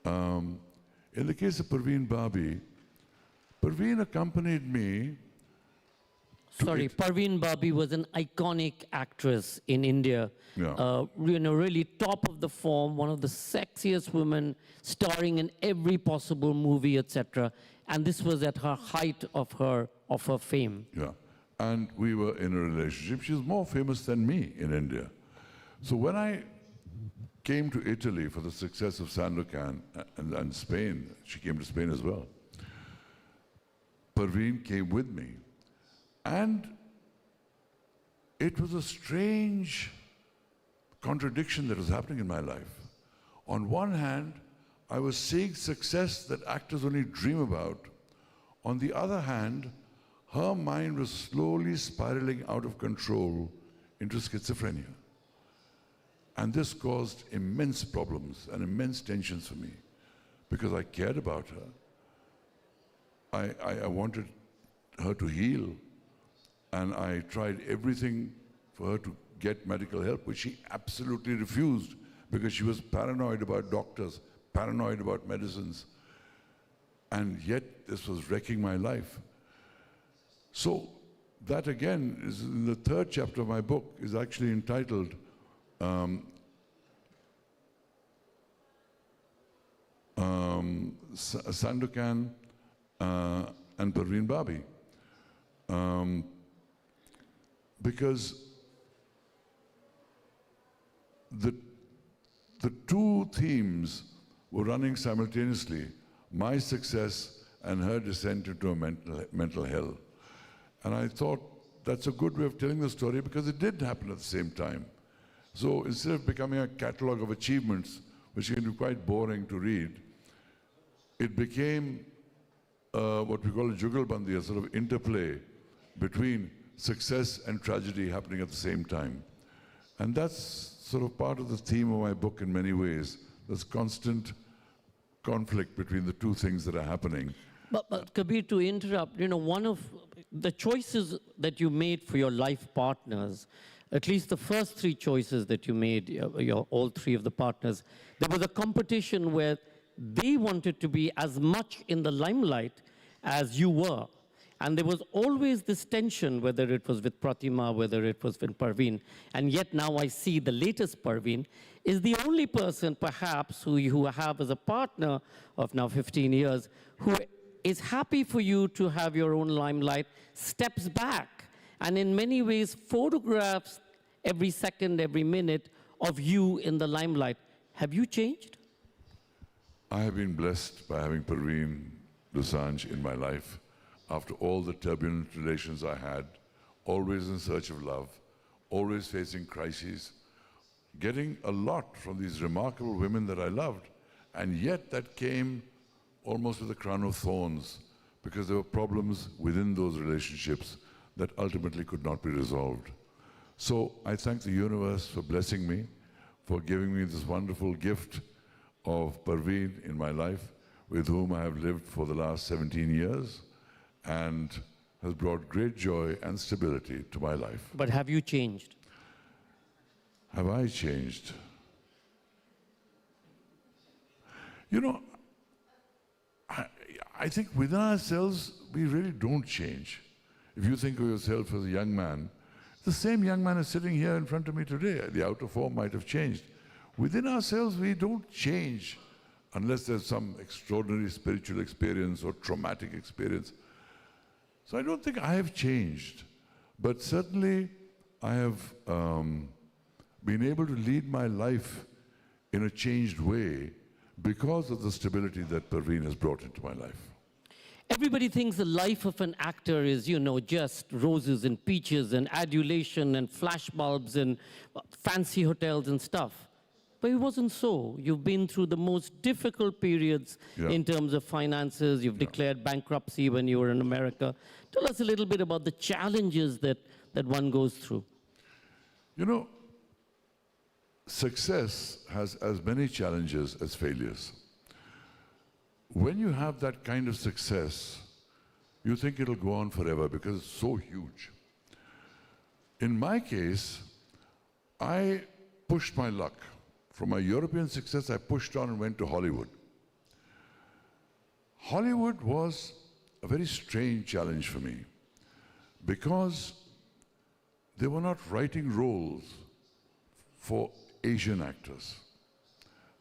In the case of Parveen Babi, Parveen accompanied me. Sorry, Parveen Babi was an iconic actress in India. Yeah. Really top of the form, one of the sexiest women, starring in every possible movie, etc. And this was at her height of her fame. Yeah, and we were in a relationship. She was more famous than me in India. So when I came to Italy for the success of Sandokán and Spain, she came to Spain as well, Parveen came with me. And it was a strange contradiction that was happening in my life. On one hand, I was seeing success that actors only dream about. On the other hand, her mind was slowly spiraling out of control into schizophrenia. And this caused immense problems and immense tensions for me because I cared about her. I wanted her to heal, and I tried everything for her to get medical help, which she absolutely refused because she was paranoid about doctors, paranoid about medicines. And yet this was wrecking my life. So that again is in the third chapter of my book, is actually entitled Sandokán and Parveen Babi. Because the two themes were running simultaneously, my success and her descent into a mental hell. And I thought that's a good way of telling the story because it did happen at the same time. So instead of becoming a catalogue of achievements, which can be quite boring to read, it became what we call a jugalbandi, a sort of interplay between success and tragedy happening at the same time. And that's sort of part of the theme of my book in many ways, this constant conflict between the two things that are happening. But Kabir, to interrupt, one of the choices that you made for your life partners, at least the first three choices that you made, all three of the partners, there was a competition where they wanted to be as much in the limelight as you were. And there was always this tension, whether it was with Pratima, whether it was with Parveen. And yet now I see the latest Parveen is the only person, perhaps, who you have as a partner of now 15 years, who is happy for you to have your own limelight, steps back, and in many ways photographs every second, every minute of you in the limelight. Have you changed? I have been blessed by having Parveen Dosanjh in my life. After all the turbulent relations I had, always in search of love, always facing crises, getting a lot from these remarkable women that I loved, and yet that came almost with a crown of thorns because there were problems within those relationships that ultimately could not be resolved. So I thank the universe for blessing me, for giving me this wonderful gift of Parveen in my life, with whom I have lived for the last 17 years, and has brought great joy and stability to my life. But have you changed? Have I changed? I think within ourselves, we really don't change. If you think of yourself as a young man, the same young man is sitting here in front of me today. The outer form might have changed. Within ourselves, we don't change unless there's some extraordinary spiritual experience or traumatic experience. So I don't think I have changed, but certainly I have been able to lead my life in a changed way because of the stability that Parveen has brought into my life. everybody thinks the life of an actor is, you know, just roses and peaches and adulation and flashbulbs and fancy hotels and stuff. But it wasn't so. You've been through the most difficult periods in terms of finances. You've declared bankruptcy when you were in America. Tell us a little bit about the challenges that one goes through. You know, success has as many challenges as failures. When you have that kind of success, you think it'll go on forever because it's so huge. In my case, I pushed my luck. From my European success, I pushed on and went to Hollywood. Hollywood was a very strange challenge for me because they were not writing roles for Asian actors.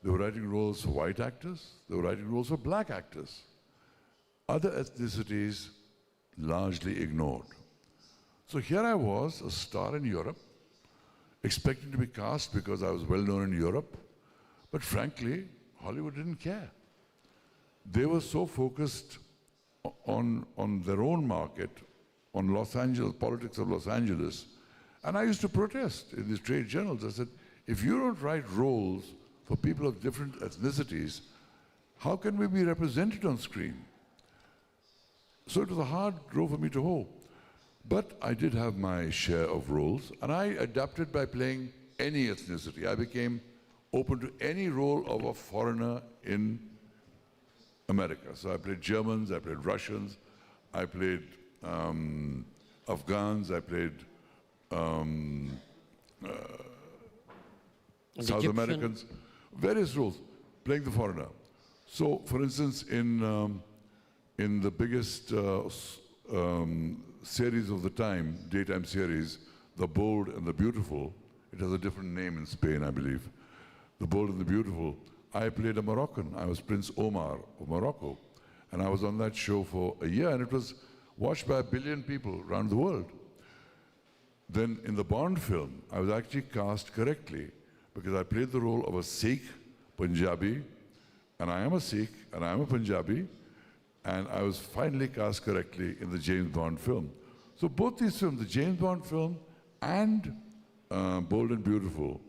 They were writing roles for white actors. They were writing roles for black actors. Other ethnicities largely ignored. So here I was, a star in Europe, expecting to be cast because I was well known in Europe. But frankly, Hollywood didn't care. They were so focused on their own market, on Los Angeles, politics of Los Angeles. And I used to protest in these trade journals. I said, if you don't write roles for people of different ethnicities, how can we be represented on screen? So it was a hard row for me to hoe. But I did have my share of roles, and I adapted by playing any ethnicity. I became open to any role of a foreigner in America. So I played Germans, I played Russians, I played Afghans, I played South Americans, various roles, playing the foreigner. So, for instance, in the biggest series of the time, daytime series, The Bold and the Beautiful, it has a different name in Spain, I believe. The Bold and the Beautiful, I played a Moroccan. I was Prince Omar of Morocco. And I was on that show for a year, and it was watched by 1 billion people around the world. Then in the Bond film, I was actually cast correctly because I played the role of a Sikh Punjabi, and I am a Sikh, and I am a Punjabi, and I was finally cast correctly in the James Bond film. So both these films, the James Bond film and Bold and Beautiful,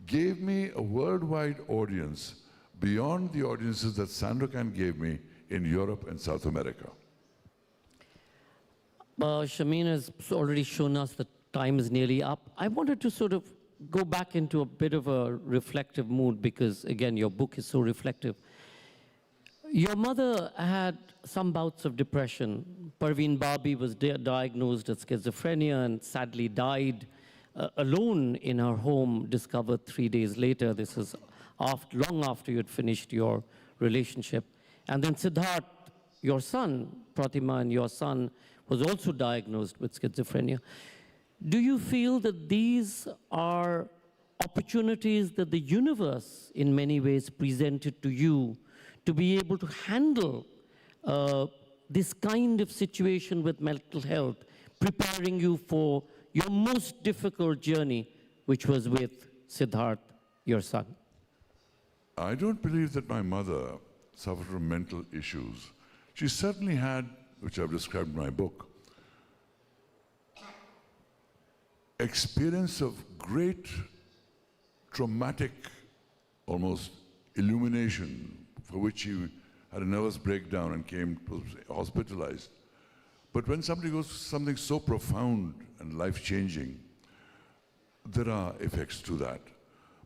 gave me a worldwide audience beyond the audiences that Sandokán gave me in Europe and South America. Shamin has already shown us that time is nearly up. I wanted to sort of go back into a bit of a reflective mood because, again, your book is so reflective. Your mother had some bouts of depression. Parveen Babi was diagnosed with schizophrenia and sadly died alone in her home, discovered 3 days later. This is long after you had finished your relationship. And then Siddharth, your son, Pratima, and your son, was also diagnosed with schizophrenia. Do you feel that these are opportunities that the universe, in many ways, presented to you to be able to handle this kind of situation with mental health, preparing you for your most difficult journey, which was with Siddharth, your son? I don't believe that my mother suffered from mental issues. She certainly had, which I've described in my book, experience of great traumatic, almost illumination, for which she had a nervous breakdown and was hospitalized. But when somebody goes through something so profound and life-changing, there are effects to that.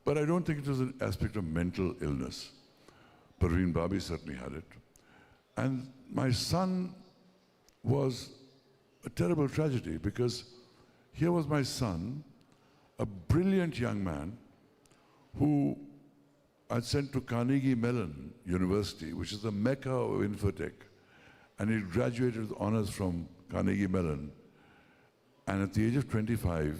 But I don't think it was an aspect of mental illness. Parveen Babi certainly had it. And my son was a terrible tragedy because here was my son, a brilliant young man who I'd sent to Carnegie Mellon University, which is the mecca of infotech. And he graduated with honors from Carnegie Mellon. And at the age of 25,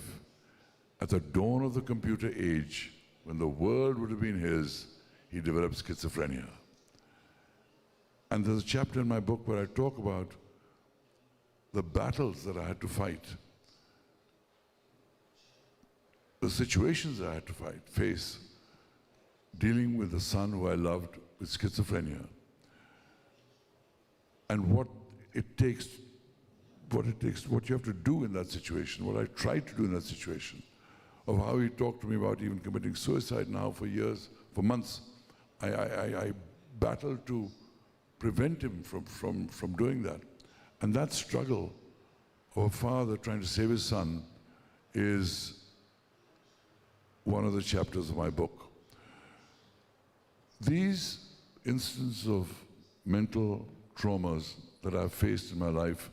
at the dawn of the computer age, when the world would have been his, he developed schizophrenia. And there's a chapter in my book where I talk about the battles that I had to fight, the situations I had to face, dealing with the son who I loved with schizophrenia. and what you have to do in that situation, what I tried to do in that situation, of how he talked to me about even committing suicide now for years, for months. I battled to prevent him from doing that. And that struggle of a father trying to save his son is one of the chapters of my book. These instances of mental traumas that I've faced in my life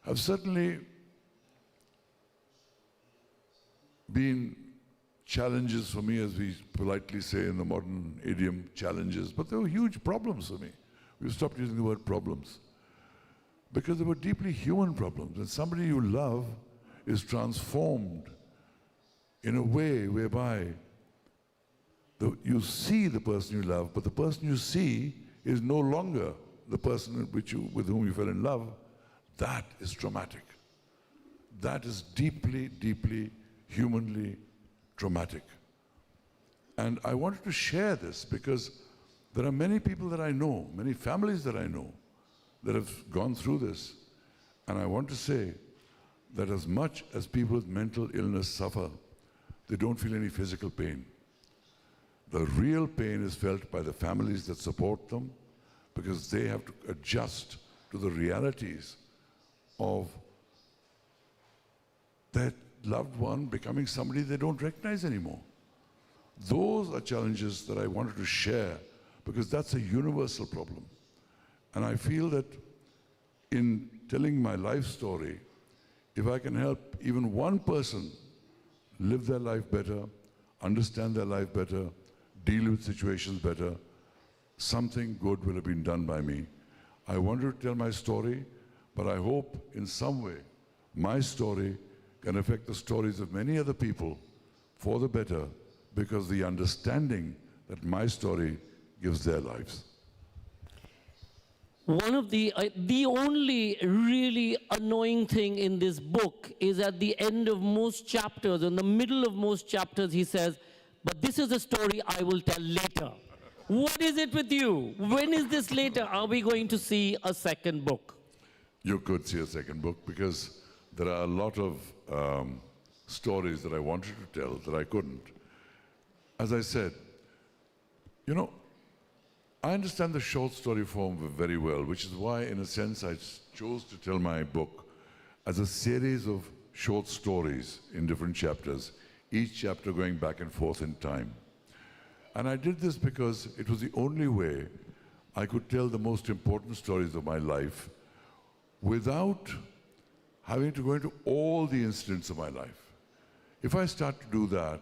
have certainly been challenges for me, as we politely say in the modern idiom, challenges, but they were huge problems for me. We've stopped using the word problems because they were deeply human problems, and somebody you love is transformed in a way whereby you see the person you love, but the person you see is no longer the person with whom you fell in love. That is traumatic. That is deeply, deeply, humanly traumatic. And I wanted to share this because there are many people that I know, many families that I know, that have gone through this. And I want to say that as much as people with mental illness suffer, they don't feel any physical pain. The real pain is felt by the families that support them, because they have to adjust to the realities of their loved one becoming somebody they don't recognize anymore. Those are challenges that I wanted to share, because that's a universal problem. And I feel that in telling my life story, if I can help even one person live their life better, understand their life better, deal with situations better, something good will have been done by me. I wanted to tell my story, but I hope in some way my story can affect the stories of many other people for the better, because the understanding that my story gives their lives. One of the only really annoying thing in this book is at the end of most chapters, in the middle of most chapters, he says, but this is a story I will tell later. What is it with you? When is this later? Are we going to see a second book? You could see a second book, because there are a lot of stories that I wanted to tell that I couldn't. As I said, you know, I understand the short story form very well, which is why, in a sense, I chose to tell my book as a series of short stories in different chapters, each chapter going back and forth in time. And I did this because it was the only way I could tell the most important stories of my life without having to go into all the incidents of my life. If I start to do that,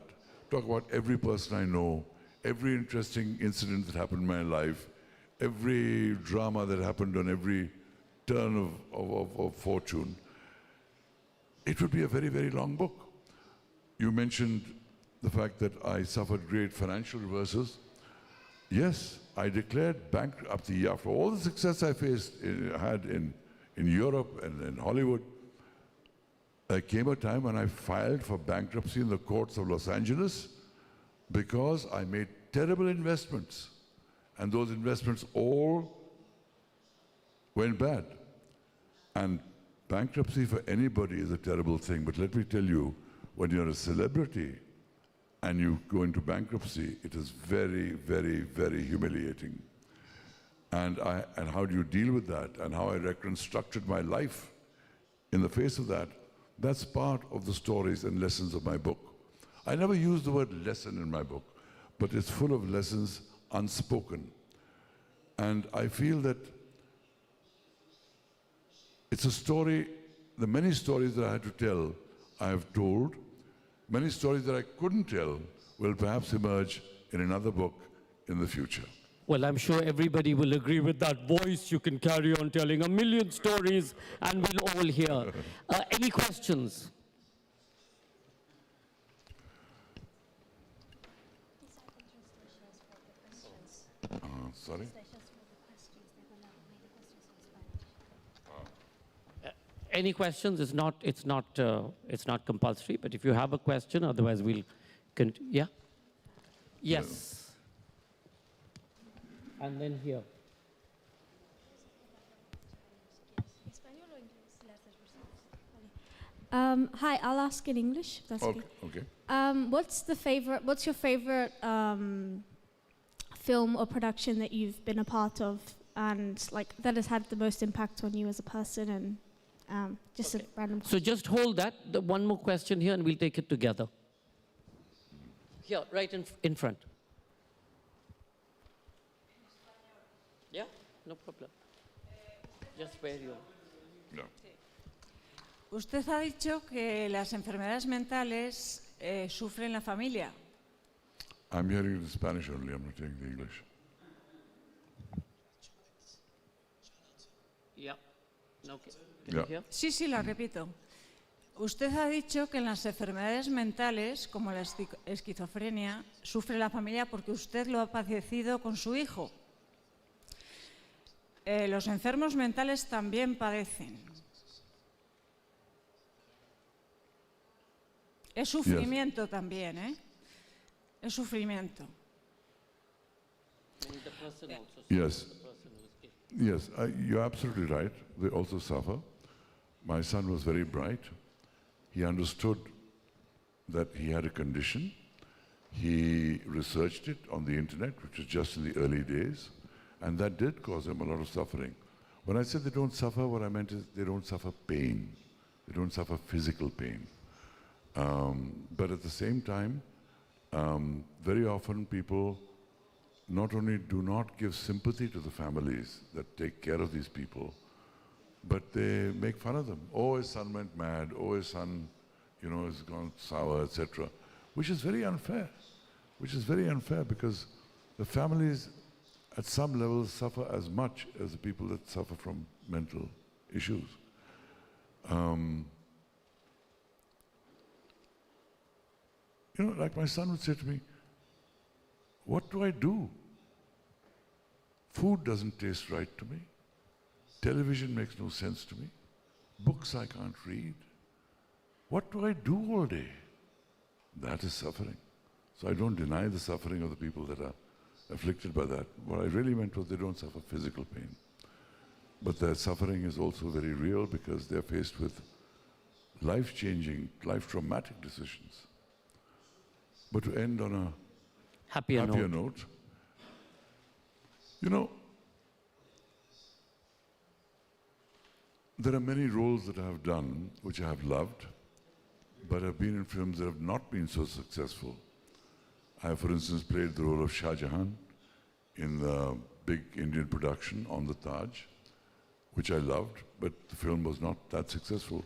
talk about every person I know, every interesting incident that happened in my life, every drama that happened on every turn of fortune, it would be a very, very long book. You mentioned the fact that I suffered great financial reverses. Yes, I declared bankruptcy after all the success I had in Europe and in Hollywood. There came a time when I filed for bankruptcy in the courts of Los Angeles because I made terrible investments, and those investments all went bad. And bankruptcy for anybody is a terrible thing, but let me tell you, when you're a celebrity and you go into bankruptcy, it is very, very, very humiliating. And how do you deal with that, and how I reconstructed my life in the face of that, that's part of the stories and lessons of my book. I never use the word lesson in my book, but it's full of lessons unspoken. And I feel that it's a story, the many stories that I had to tell, I have told. Many stories that I couldn't tell will perhaps emerge in another book in the future. Well, I'm sure everybody will agree with that voice. You can carry on telling a million stories and we'll all hear. Any questions? Sorry? Any questions? It's not compulsory, but if you have a question, otherwise we'll continue. Yeah? Yes. And then here. Hi, I'll ask in English, if that's okay. Okay. What's your favorite film or production that you've been a part of and like that has had the most impact on you as a person and just a random question. So just hold that. One more question here and we'll take it together. Here, right in front. Yeah, no problem. Just where you are. No. Usted ha dicho que las enfermedades mentales sufren la familia. I'm hearing the Spanish only, I'm not hearing the English. Yeah. Okay. Yeah. You hear? Sí, sí, la repito. Usted ha dicho que en las enfermedades mentales, como la esquizofrenia, sufre la familia porque usted lo ha padecido con su hijo. Los enfermos mentales también padecen. Es sufrimiento también, ¿eh? Es sufrimiento. Yes. Yes, you're absolutely right. They also suffer. My son was very bright. He understood that he had a condition. He researched it on the internet, which was just in the early days, and that did cause him a lot of suffering. When I said they don't suffer, what I meant is they don't suffer pain. They don't suffer physical pain. But at the same time, very often people not only do not give sympathy to the families that take care of these people, but they make fun of them. Oh, his son went mad. Oh, his son, has gone sour, etc. Which is very unfair. Which is very unfair because the families at some levels suffer as much as the people that suffer from mental issues. Like my son would say to me, what do I do? Food doesn't taste right to me. Television makes no sense to me. Books I can't read. What do I do all day? That is suffering. So I don't deny the suffering of the people that are afflicted by that. What I really meant was they don't suffer physical pain. But their suffering is also very real because they're faced with life-changing, life-traumatic decisions. But to end on a Happier note, there are many roles that I have done which I have loved, but have been in films that have not been so successful. I have, for instance, played the role of Shah Jahan in the big Indian production on the Taj, which I loved, but the film was not that successful.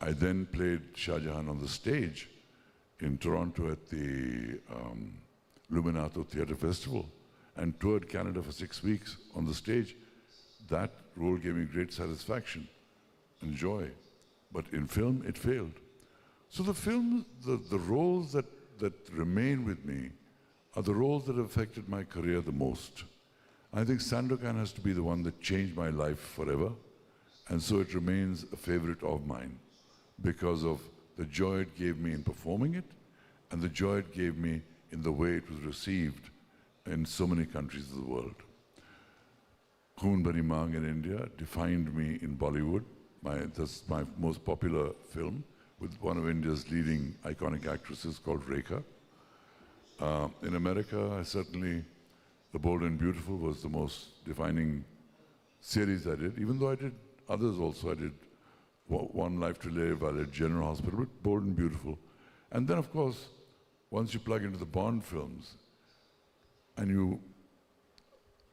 I then played Shah Jahan on the stage in Toronto at the Luminato Theatre Festival and toured Canada for 6 weeks on the stage. That role gave me great satisfaction and joy. But in film, it failed. So the roles that remain with me are the roles that have affected my career the most. I think Sandokán has to be the one that changed my life forever, and so it remains a favorite of mine because of the joy it gave me in performing it and the joy it gave me in the way it was received in so many countries of the world. Khoon Bhari Maang in India defined me in Bollywood. That's my most popular film with one of India's leading iconic actresses called Rekha. In America, certainly The Bold and Beautiful was the most defining series I did, even though I did others also. I did One Life to Live, I did General Hospital, but Bold and Beautiful. And then, of course, once you plug into the Bond films and you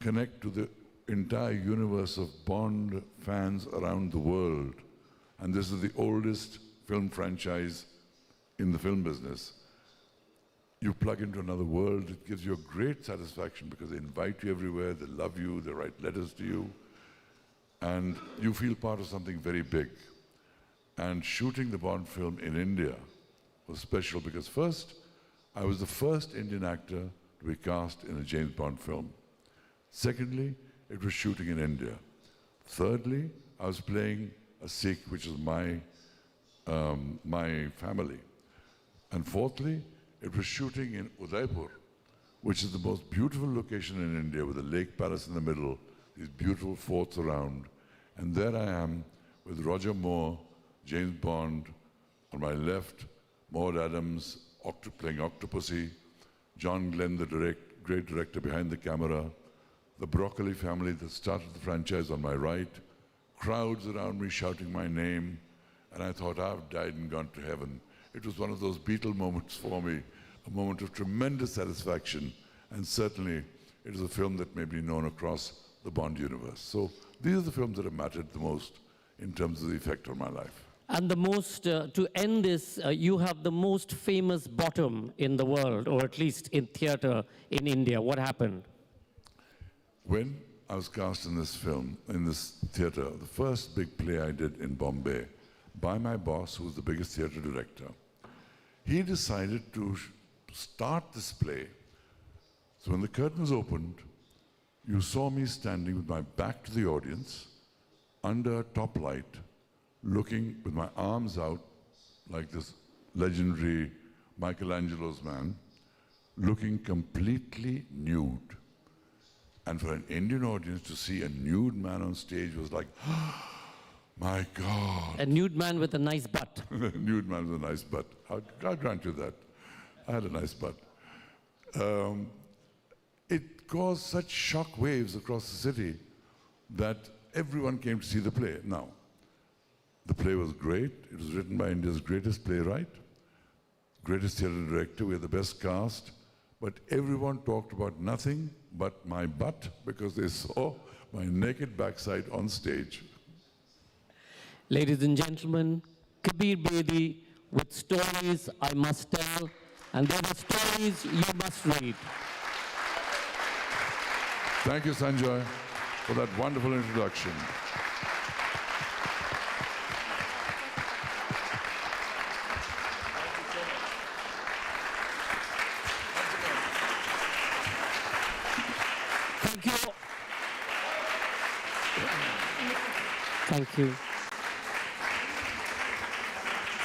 connect to the entire universe of Bond fans around the world, and this is the oldest film franchise in the film business, you plug into another world. It gives you a great satisfaction because they invite you everywhere, they love you, they write letters to you, and you feel part of something very big. And shooting the Bond film in India was special because first, I was the first Indian actor to be cast in a James Bond film. Secondly, it was shooting in India. Thirdly, I was playing a Sikh, which is my family. And fourthly, it was shooting in Udaipur, which is the most beautiful location in India with a lake palace in the middle, these beautiful forts around. And there I am with Roger Moore, James Bond, On my left, Maud Adams playing Octopussy, John Glenn, the great director behind the camera, the Broccoli family that started the franchise on my right, crowds around me shouting my name, and I thought, I've died and gone to heaven. It was one of those Beatle moments for me, a moment of tremendous satisfaction, and certainly it is a film that may be known across the Bond universe. So these are the films that have mattered the most in terms of the effect on my life. And the most, to end this, you have the most famous bottom in the world, or at least in theater in India. What happened? When I was cast in this film, in this theater, the first big play I did in Bombay, by my boss, who was the biggest theater director, he decided to start this play. So when the curtains opened, you saw me standing with my back to the audience, under a top light, looking with my arms out, like this legendary Michelangelo's man, looking completely nude. And for an Indian audience to see a nude man on stage was like, oh, my God. A nude man with a nice butt. A nude man with a nice butt. I'll grant you that. I had a nice butt. It caused such shock waves across the city that everyone came to see the play. Now, the play was great. It was written by India's greatest playwright, greatest theater director. We had the best cast. But everyone talked about nothing but my butt because they saw my naked backside on stage. Ladies and gentlemen, Kabir Bedi with stories I must tell, and there are stories you must read. Thank you, Sanjoy, for that wonderful introduction. Thank you. Thank you.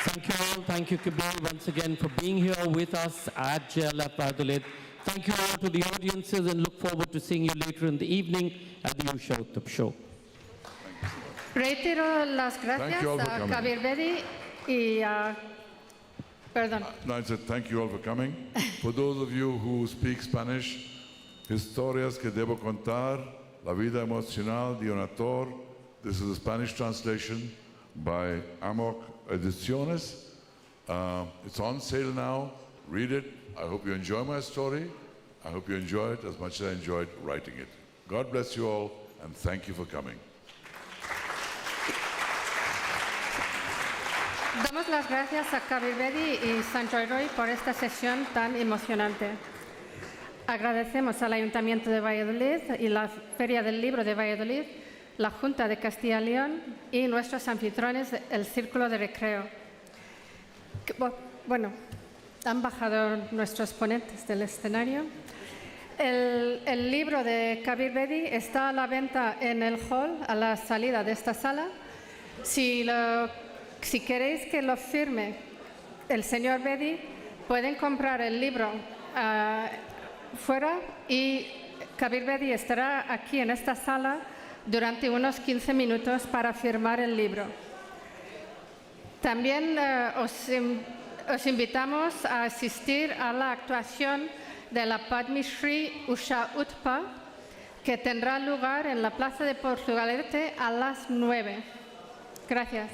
Thank you all. Thank you, Kabir, once again for being here with us at JLF Valladolid. Thank you all to the audiences and look forward to seeing you later in the evening at the Usha show. Reitero las gracias a Kabir Bedi y a... Perdón. No, I said thank you all for coming. For those of you who speak Spanish, Historias que debo contar, La vida emocional de un actor. This is a Spanish translation by Amok Ediciones. It's on sale now. Read it. I hope you enjoy my story. I hope you enjoy it as much as I enjoyed writing it. God bless you all, and thank you for coming. Damos las gracias a Kabir Bedi y Sanjoy K por esta sesión tan emocionante. Agradecemos al Ayuntamiento de Valladolid y la Feria del Libro de Valladolid, la Junta de Castilla y León y nuestros anfitriones, el Círculo de Recreo. Bueno, han bajado nuestros ponentes del escenario. El libro de Kabir Bedi está a la venta en el hall a la salida de esta sala. Si queréis que lo firme el señor Bedi, pueden comprar el libro fuera y Kabir Bedi estará aquí en esta sala durante unos 15 minutos para firmar el libro. También os invitamos a asistir a la actuación de la Padma Shri Usha Utpa, que tendrá lugar en la Plaza de Portugalete a las 9. Gracias.